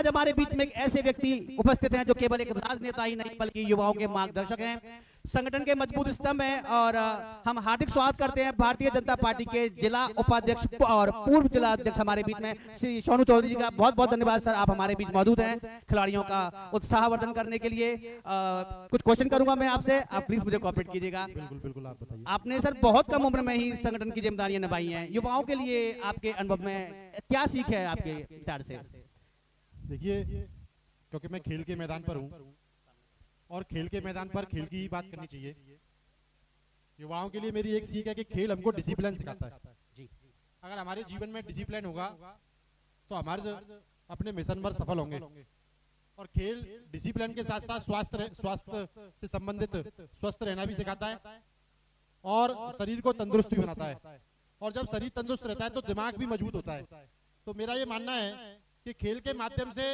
आज हमारे बीच में एक ऐसे व्यक्ति उपस्थित हैं जो केवल एक राजनेता ही नहीं बल्कि युवाओं के मार्गदर्शक हैं, संगठन के मजबूत स्तंभ हैं। और हम हार्दिक स्वागत करते हैं भारतीय जनता पार्टी के जिला उपाध्यक्ष और पूर्व जिला अध्यक्ष हमारे बीच में श्री सोनू चौधरी जी का। बहुत बहुत धन्यवाद सर, आप हमारे बीच मौजूद हैं खिलाड़ियों का उत्साहवर्धन करने के लिए। कुछ क्वेश्चन करूंगा मैं आपसे, आप प्लीज मुझे कोऑपरेट कीजिएगा। बिल्कुल बिल्कुल, आप बताइए। आपने सर बहुत कम उम्र में ही संगठन की जिम्मेदारियां निभाई हैं, युवाओं के लिए आपके अनुभव में क्या सीख है आपके विचार से? देखिए, क्योंकि मैं खेल के मैदान पर हूं और खेल के मैदान पर खेल की ही बात करनी चाहिए। युवाओं के लिए मेरी एक सीख है कि खेल हमको डिसिप्लिन सिखाता है जी। अगर हमारे जीवन में डिसिप्लिन होगा तो हमारे अपने मिशन पर सफल होंगे। और खेल डिसिप्लिन के साथ साथ स्वास्थ्य से संबंधित स्वस्थ रहना भी सिखाता है और शरीर को तंदुरुस्त भी बनाता है। और जब शरीर तंदुरुस्त रहता है तो दिमाग भी मजबूत होता है। तो मेरा ये मानना है कि खेल के माध्यम से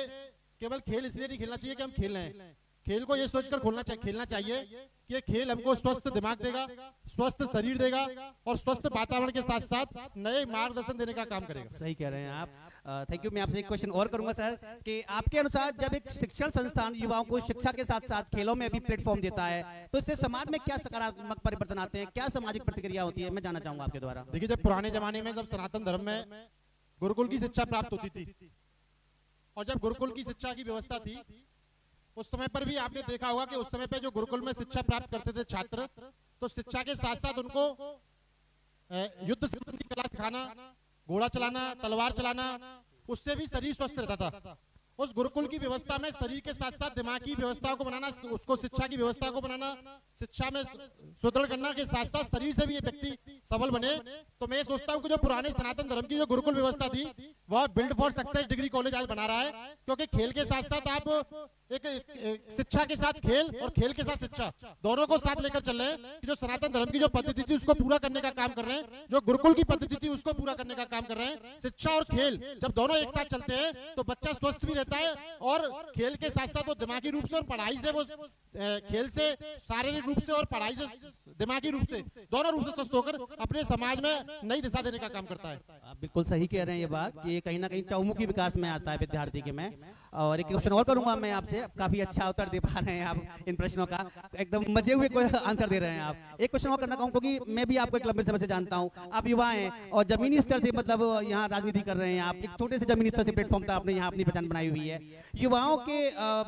केवल खेल इसलिए नहीं खेलना चाहिए कि हम खेल रहे हैं, खेल को ये सोचकर खेलना चाहिए कि ये खेल हमको स्वस्थ दिमाग देगा, स्वस्थ शरीर देगा और स्वस्थ वातावरण के साथ साथ नए मार्गदर्शन देने का काम करेगा। सही कह रहे हैं आप। Thank you. मैं आपसे एक क्वेश्चन और करूंगा सर कि आपके अनुसार जब एक शिक्षण संस्थान युवाओं को शिक्षा के साथ साथ खेलों में भी प्लेटफॉर्म देता है तो इससे समाज में क्या सकारात्मक परिवर्तन आते हैं, क्या सामाजिक प्रतिक्रिया होती है, मैं जानना चाहूंगा आपके द्वारा। देखिए, जब पुराने जमाने में जब सनातन धर्म में गुरुकुल की शिक्षा प्राप्त होती थी और जब गुरुकुल की शिक्षा की व्यवस्था थी उस समय पर भी आपने देखा होगा कि उस समय पे जो गुरुकुल में शिक्षा प्राप्त करते थे छात्र, तो शिक्षा के साथ साथ उनको युद्ध संबंधी कला सिखाना, घोड़ा चलाना, तलवार चलाना, उससे भी शरीर स्वस्थ रहता था। उस गुरुकुल की व्यवस्था में शरीर के साथ साथ दिमाग की व्यवस्था को बनाना, उसको शिक्षा की व्यवस्था को बनाना, शिक्षा में सुदृढ़ करना के साथ साथ शरीर से भी ये व्यक्ति सबल बने। तो मैं सोचता हूँ कि जो पुराने सनातन धर्म की जो गुरुकुल व्यवस्था थी वह build for success degree college आज बना रहा है, क्योंकि खेल के साथ साथ आप एक शिक्षा के साथ खेल और खेल के साथ शिक्षा दोनों को साथ लेकर चल रहे हैं कि जो सनातन धर्म की जो पद्धति थी उसको पूरा करने का काम कर रहे हैं, जो गुरुकुल की पद्धति थी उसको पूरा करने का काम कर रहे हैं। शिक्षा और खेल जब दोनों एक साथ चलते हैं तो बच्चा स्वस्थ भी रहता है और खेल के साथ साथ वो दिमागी रूप से और पढ़ाई से, वो खेल से शारीरिक रूप से और पढ़ाई से दिमागी रूप से दोनों रूप से स्वस्थ होकर अपने समाज में नई दिशा देने का काम करता है। आप बिल्कुल सही कह रहे हैं ये बात कि ये कहीं ना कहीं चौमुखी विकास में आता है विद्यार्थी के में। और एक क्वेश्चन और करूंगा मैं आपसे, काफी अच्छा उत्तर दे पा रहे हैं आप इन प्रश्नों का, एकदम मजे हुए आंसर दे रहे हैं आप। एक क्वेश्चन और करना चाहूंगा क्योंकि मैं भी आपको एक लंबे समय से जानता हूं, आप युवा हैं और जमीनी स्तर से मतलब यहाँ राजनीति कर रहे हैं आप, एक छोटे से जमीनी स्तर से प्लेटफॉर्म था, आपने यहाँ अपनी पहचान बनाई हुई है। युवाओं के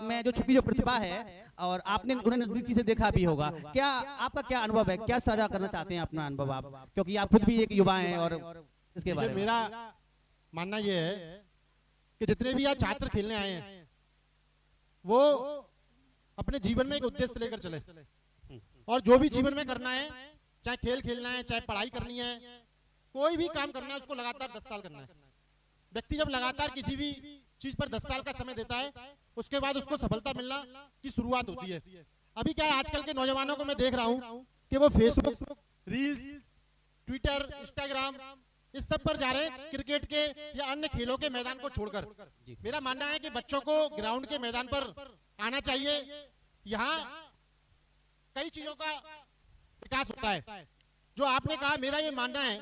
में जो छुपी जो प्रतिभा है और आपने उन्हें नजदीकी से देखा भी होगा, क्या आपका क्या अनुभव है, क्या साझा करना चाहते हैं अपना अनुभव आप, क्योंकि आप खुद भी एक युवा हैं और इसके बारे में? मेरा मानना यह है कि जितने भी यहाँ छात्र खेलने आए हैं वो अपने जीवन में एक उद्देश्य लेकर चले और जो भी जीवन में करना है, चाहे खेल खेलना है, चाहे पढ़ाई करनी है, कोई भी काम करना है, उसको लगातार 10 साल करना है। व्यक्ति जब लगातार किसी भी चीज पर 10 साल का समय देता है उसके बाद उसको सफलता मिलना की शुरुआत होती है। अभी क्या है, आजकल के नौजवानों को मैं देख रहा हूँ कि वो फेसबुक, रील्स, ट्विटर, इंस्टाग्राम इस सब पर जा रहे हैं, क्रिकेट के या अन्य खेलों के मैदान को छोड़कर। मेरा मानना है कि बच्चों को ग्राउंड के मैदान पर आना चाहिए। यहाँ कई चीजों का विकास होता है। जो आपने कहा, मेरा ये मानना है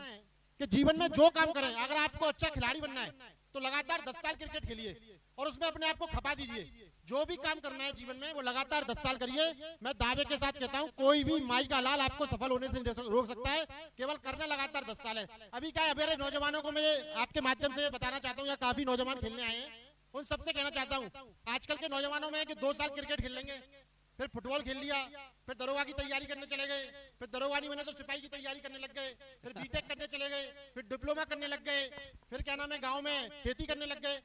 कि जीवन में जो काम करें, अगर आपको अच्छा खिलाड़ी बनना है तो लगातार 10 साल क्रिकेट खेलिए और उसमें अपने आप को खपा दीजिए। जो भी काम करना है जीवन में वो लगातार 10 साल करिए। मैं दावे के साथ कहता हूं कोई भी माई का लाल आपको सफल होने से रोक सकता है, केवल करना लगातार 10 साल है। अभी क्या है, मेरे नौजवानों को मैं आपके माध्यम से बताना चाहता हूँ, या काफी नौजवान खेलने आए हैं, उन सबसे कहना चाहता हूँ, आजकल के नौजवानों में कि 2 साल क्रिकेट खेल लेंगे, फिर फुटबॉल खेल लिया, फिर दरोगा की तैयारी करने चले गए, फिर दरोगा नहीं बने तो सिपाही की तैयारी करने लग गए, फिर बीटेक करने चले गए, फिर डिप्लोमा करने लग गए, फिर क्या नाम है गांव में खेती करने लग गए।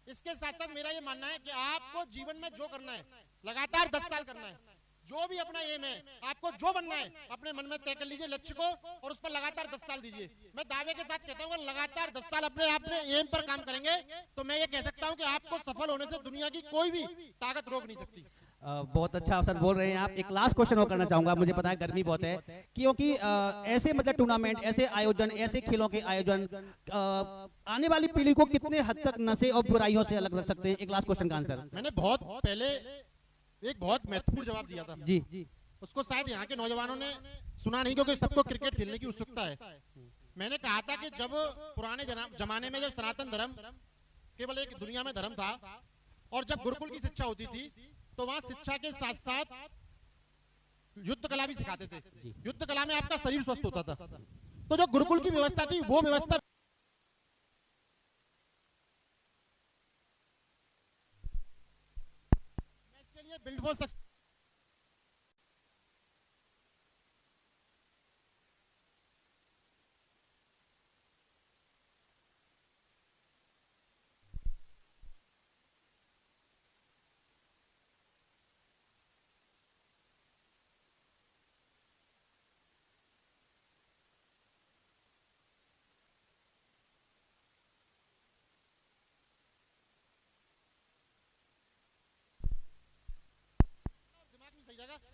इसके साथ साथ मेरा ये मानना है कि आपको जीवन में जो करना है लगातार 10 साल करना है। जो भी अपना एम है, आपको जो बनना है अपने मन में तय कर लीजिए लक्ष्य को और उस पर लगातार 10 साल दीजिए। मैं दावे के साथ कहता हूँ लगातार 10 साल अपने एम पर काम करेंगे तो मैं ये कह सकता हूँ कि आपको सफल होने से दुनिया की कोई भी ताकत रोक नहीं सकती। बहुत अच्छा अवसर बोल रहे हैं आप। एक लास्ट क्वेश्चन और करना चाहूंगा, मुझे पता है गर्मी बहुत है, क्योंकि ऐसे मतलब टूर्नामेंट, ऐसे आयोजन, ऐसे खेलों के आयोजन आने वाली पीढ़ी को कितने हद तक नशे और बुराइयों से अलग रख सकते हैं? एक लास्ट क्वेश्चन का आंसर। मैंने बहुत पहले एक बहुत महत्वपूर्ण जवाब दिया था जी, उसको शायद यहाँ के नौजवानों ने सुना नहीं, क्योंकि सबको क्रिकेट खेलने की उत्सुकता है। मैंने कहा था कि जब पुराने जमाने में जब सनातन धर्म केवल एक दुनिया में धर्म था और जब गुरुकुल की शिक्षा होती थी तो वहां शिक्षा के साथ साथ युद्ध कला भी सिखाते थे। युद्ध कला में आपका शरीर स्वस्थ होता था। तो जो गुरुकुल की व्यवस्था थी वो व्यवस्था इसके लिए बिल्ड फॉर सक्सेस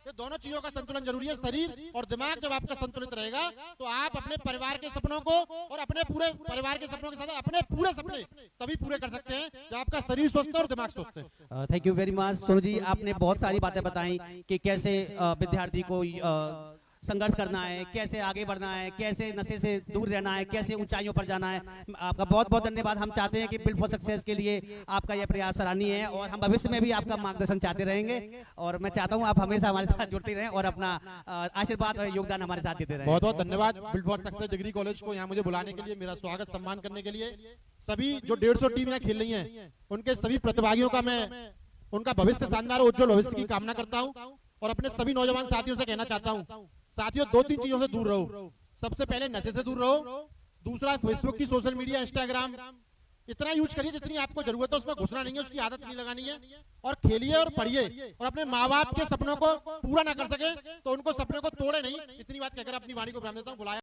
ये दोनों चीजों का संतुलन जरूरी है। शरीर और दिमाग जब आपका संतुलित रहेगा तो आप अपने परिवार के सपनों को और अपने पूरे परिवार के सपनों के साथ अपने पूरे सपने तभी पूरे कर सकते हैं जब आपका शरीर स्वस्थ है और दिमाग स्वस्थ है। Thank you very much Sonu ji, आपने बहुत सारी बातें बताई कि कैसे विद्यार्थी को संघर्ष करना है, कैसे आगे बढ़ना है, कैसे नशे से दूर रहना है, कैसे ऊंचाइयों पर जाना है। आपका बहुत बहुत धन्यवाद। हम चाहते हैं कि बिल्ड फॉर सक्सेस के लिए आपका यह प्रयास सराहनीय है और हम भविष्य में भी आपका मार्गदर्शन चाहते रहेंगे और मैं चाहता हूं आप हमेशा हमारे साथ जुड़ते रहें और अपना आशीर्वाद और योगदान हमारे साथ देते रहें। बहुत बहुत धन्यवाद build for success degree college को यहाँ मुझे बुलाने के लिए, मेरा स्वागत सम्मान करने के लिए। सभी जो 150 टीम यहाँ खेल रही हैं उनके सभी प्रतिभागियों का मैं उनका भविष्य शानदार उज्जवल भविष्य की कामना करता हूँ और अपने सभी नौजवान साथियों से कहना चाहता हूँ, साथियों 2-3 चीजों से दूर रहो। सबसे पहले नशे से दूर रहो, दूसरा फेसबुक की सोशल मीडिया इंस्टाग्राम इतना यूज करिए जितनी आपको जरूरत है, उसमें घुसना नहीं है, उसकी आदत नहीं लगानी है और खेलिए और पढ़िए और अपने माँ बाप के सपनों को पूरा ना कर सके तो उनको सपने को तोड़े नहीं। इतनी बात कहकर अपनी वाणी को विराम देता हूँ। बुलाया